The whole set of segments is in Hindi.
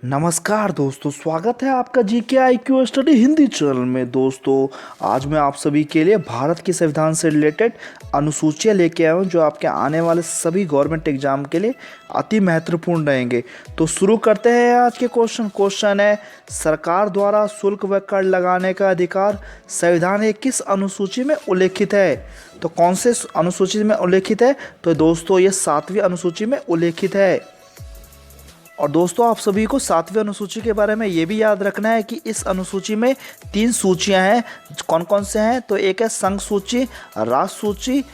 नमस्कार दोस्तों, स्वागत है आपका GK IQ study Hindi channel में। दोस्तों, आज मैं आप सभी के लिए भारत के संविधान से रिलेटेड अनुसूचियाँ लेके आया हूँ जो आपके आने वाले सभी गवर्नमेंट एग्जाम के लिए अति महत्वपूर्ण रहेंगे। तो शुरू करते हैं आज के क्वेश्चन है, सरकार द्वारा शुल्क व कर लगाने का अधिकार संविधान के किस अनुसूची में उल्लेखित है? तो कौन से अनुसूची में उल्लेखित है? तो दोस्तों, ये 7वीं अनुसूची में उल्लेखित है। और दोस्तों, आप सभी को 7वीं अनुसूची के बारे में ये भी याद रखना है कि इस अनुसूची में 3 सूचियां हैं। कौन कौन से हैं? तो एक है संघ सूची, राष्ट्र सूची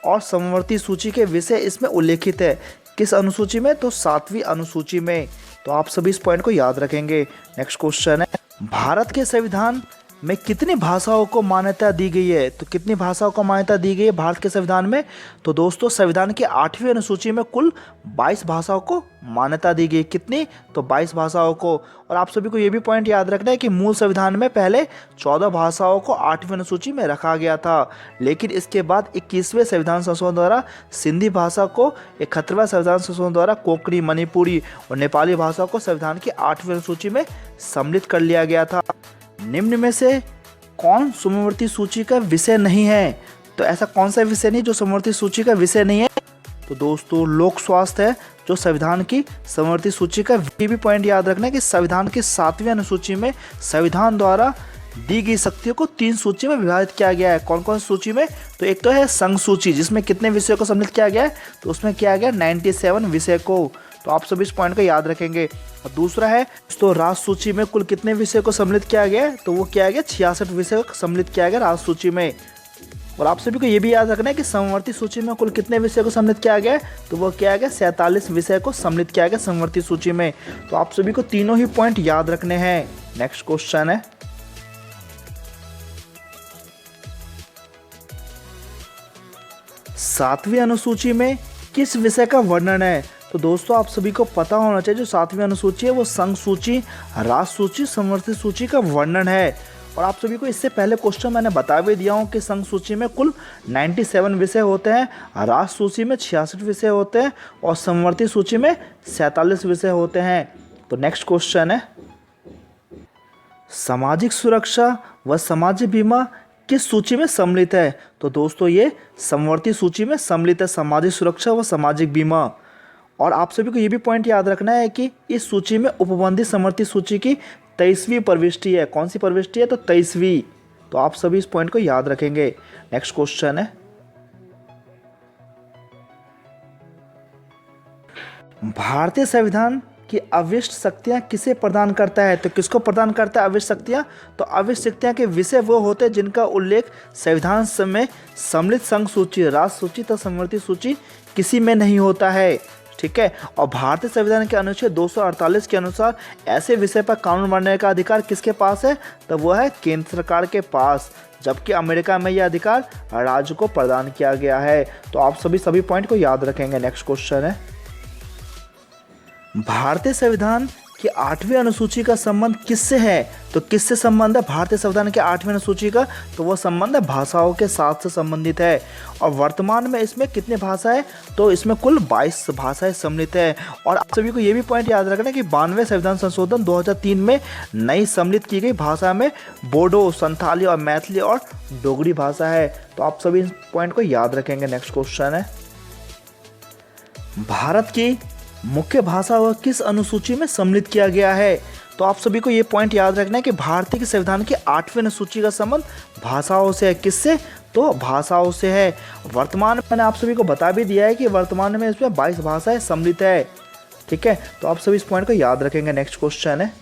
और समवर्ती सूची के विषय इसमें उल्लेखित है। किस अनुसूची में? तो 7वीं अनुसूची में। तो आप सभी इस पॉइंट को याद रखेंगे। नेक्स्ट क्वेश्चन है, भारत के संविधान में कितनी भाषाओं को मान्यता दी गई है? तो कितनी भाषाओं को मान्यता दी गई है भारत के संविधान में? तो दोस्तों, संविधान की 8वीं अनुसूची में कुल 22 भाषाओं को मान्यता दी गई। कितनी? तो 22 भाषाओं को। और आप सभी को ये भी पॉइंट याद रखना है कि मूल संविधान में पहले 14 भाषाओं को 8वीं अनुसूची में रखा गया था, लेकिन इसके बाद 21वें संविधान संशोधन द्वारा सिंधी भाषा को, 71वें संविधान संशोधन द्वारा कोंकणी, मणिपुरी और नेपाली भाषा को संविधान की 8वीं अनुसूची में सम्मिलित कर लिया गया था। निम्न में से कौन समवर्ती सूची का विषय नहीं है? तो ऐसा कौन सा विषय नहीं जो समवर्ती सूची का विषय नहीं है? तो दोस्तों, लोक स्वास्थ्य है जो संविधान की समवर्ती सूची का। ये भी पॉइंट याद रखना है कि संविधान की 7वीं अनुसूची में संविधान द्वारा दी गई शक्तियों को 3 सूची में विभाजित किया गया है। कौन कौन सूची में? तो एक तो है संघ सूची, जिसमें कितने विषयों को सम्मिलित किया गया है? तो उसमें किया गया 97 विषय को। तो आप सभी इस पॉइंट को याद रखेंगे। और दूसरा है, तो राष्ट्र सूची में कुल कितने विषय को सम्मिलित किया गया है? तो वो किया गया 66 विषय को सम्मिलित किया गया राष्ट्र सूची में। और आप सभी को ये भी याद रखना है कि समवर्ती सूची में कुल कितने विषय को सम्मिलित किया गया है? तो वो किया गया 47 विषय को सम्मिलित किया गया समवर्ती सूची में। तो आप सभी को तीनों ही पॉइंट याद रखने हैं। नेक्स्ट क्वेश्चन है, 7वीं अनुसूची में किस विषय का वर्णन है? तो दोस्तों, आप सभी को पता होना चाहिए जो 7वीं अनुसूची है वो संघ सूची, राष्ट्र सूची, समवर्ती सूची का वर्णन है। और आप सभी को इससे पहले क्वेश्चन मैंने बता भी दिया हूँ कि संघ सूची में कुल 97 विषय होते हैं, राष्ट्र सूची में 66 विषय होते हैं और समवर्ती सूची में 47 विषय होते हैं। तो नेक्स्ट क्वेश्चन है, सामाजिक सुरक्षा व सामाजिक बीमा किस सूची में सम्मिलित है? तो दोस्तों, ये समवर्ती सूची में सम्मिलित है, सामाजिक सुरक्षा व सामाजिक बीमा। और आप सभी को ये भी पॉइंट याद रखना है कि इस सूची में उपबंधित समवर्ती सूची की 23वीं प्रविष्टि है। कौन सी प्रविष्टि है? तो 23वीं। तो आप सभी इस पॉइंट को याद रखेंगे। नेक्स्ट क्वेश्चन है, भारतीय संविधान की अविष्ट शक्तियां किसे प्रदान करता है? तो किसको प्रदान करता है अविष्ट शक्तियां? तो अविष्ट शक्तियां के विषय वो होते हैं जिनका उल्लेख संविधान में सम्मिलित संघ सूची, राष्ट्र सूची तथा समवर्ती सूची किसी में नहीं होता है। ठीक है। और भारतीय संविधान के अनुच्छेद 248 के अनुसार ऐसे विषय पर कानून बनाने का अधिकार किसके पास है? तो वो है केंद्र सरकार के पास, जबकि अमेरिका में यह अधिकार राज्य को प्रदान किया गया है। तो आप सभी पॉइंट को याद रखेंगे। नेक्स्ट क्वेश्चन है, भारतीय संविधान की 8वीं अनुसूची का संबंध किससे है? तो किससे संबंध है भारतीय संविधान की 8वीं अनुसूची का? तो वह संबंध है भाषाओं के साथ से संबंधित है। और वर्तमान में इसमें कितने भाषा है? तो इसमें कुल 22 भाषाएं सम्मिलित है। और आप सभी को ये भी पॉइंट याद रखना है कि 92वें संविधान संशोधन 2003 में नई सम्मिलित की गई भाषा में बोडो, संथाली और मैथिली और डोगरी भाषा है। तो आप सभी इस पॉइंट को याद रखेंगे। नेक्स्ट क्वेश्चन है, भारत की मुख्य भाषा व किस अनुसूची में सम्मिलित किया गया है? तो आप सभी को ये पॉइंट याद रखना है कि भारतीय के संविधान की 8वीं अनुसूची का संबंध भाषाओं से है। किससे? तो भाषाओं से है। वर्तमान में मैंने आप सभी को बता भी दिया है कि वर्तमान में इसमें 22 भाषाएं सम्मिलित है। ठीक है। तो आप सभी इस पॉइंट को याद रखेंगे। नेक्स्ट क्वेश्चन है,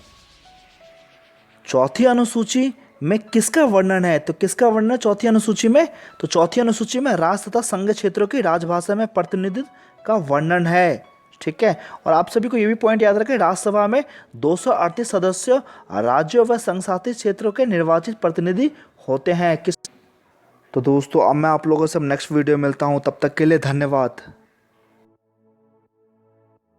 चौथी अनुसूची में किसका वर्णन है? तो किसका वर्णन है चौथी अनुसूची में? तो चौथी अनुसूची में राज्य तथा संघ क्षेत्रों की राजभाषा में प्रतिनिधित्व का वर्णन है। ठीक है। और आप सभी को ये भी पॉइंट याद रखें, राज्यसभा में 238 सदस्य राज्यों व संघ शासित क्षेत्रों के निर्वाचित प्रतिनिधि होते हैं। तो दोस्तों, अब मैं आप लोगों से नेक्स्ट वीडियो मिलता हूँ। तब तक के लिए धन्यवाद।